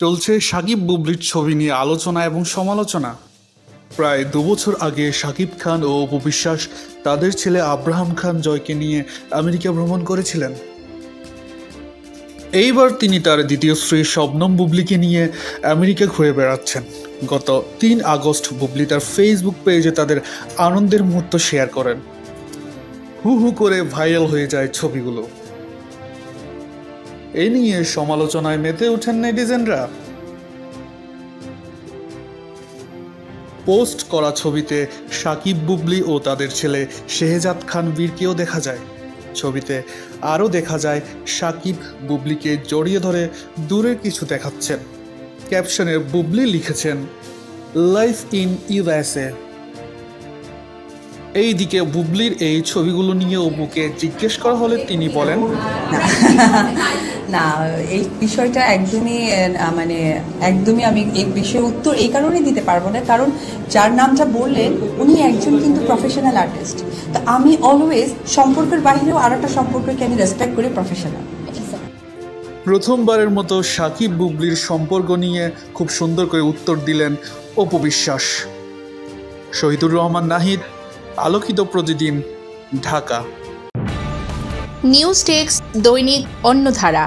চলছে সাকিব বুবলির ছবি নিয়ে আলোচনা এবং সমালোচনা। প্রায় 2 বছর আগে সাকিব খান ও অপু বিশ্বাস তাদের ছেলে আব্রাহাম খান জয়কে নিয়ে আমেরিকা ভ্রমণ করেছিলেন। এইবার তিনি তার দ্বিতীয় স্ত্রী শবনম বুবলিকে নিয়ে আমেরিকা ঘুরে বেড়াচ্ছেন। গত 3 আগস্ট বুবলি তার ফেসবুক পেজে তাদের আনন্দের মুহূর্ত শেয়ার করেন। হু হু করে ভাইরাল হয়ে যায় ছবিগুলো। এ নিয়ে সমালোচনায় মেতে ওঠেন নেটিজেনরা। পোস্ট করা ছবিতে সাকিব বুবলি ও তাদের ছেলে শেহজাদ খান বীরকেও দেখা যায়। ছবিতে আরও দেখা যায় সাকিব বুবলিকে জড়িয়ে ধরে দূরের কিছু দেখাচ্ছেন। ক্যাপশনে বুবলি লিখেছেন, লাইফ ইন ইউএসএ। এইদিকে বুবলির এই ছবিগুলো নিয়ে অপুকে জিজ্ঞেস করা হলে তিনি বলেন, না, এই বিষয়টা একদমই আমি এই বিষয়ে উত্তর এই কারণে দিতে পারবো না, কারণ যার নামটা বললেন উনি একজন কিন্তু প্রফেশনাল আর্টিস্ট। তো আমি অলওয়েজ সম্পর্কের বাইরেও আর একটা সম্পর্ককে আমি রেসপেক্ট করি, প্রফেশনাল। প্রথমবারের মতো সাকিব বুবলির সম্পর্ক নিয়ে খুব সুন্দর করে উত্তর দিলেন অপু বিশ্বাস। শহীদুর রহমান নাহিদ, আলোকিত প্রতিদিন, ঢাকা। নিউজ ডেস্ক, দৈনিক অন্যধারা।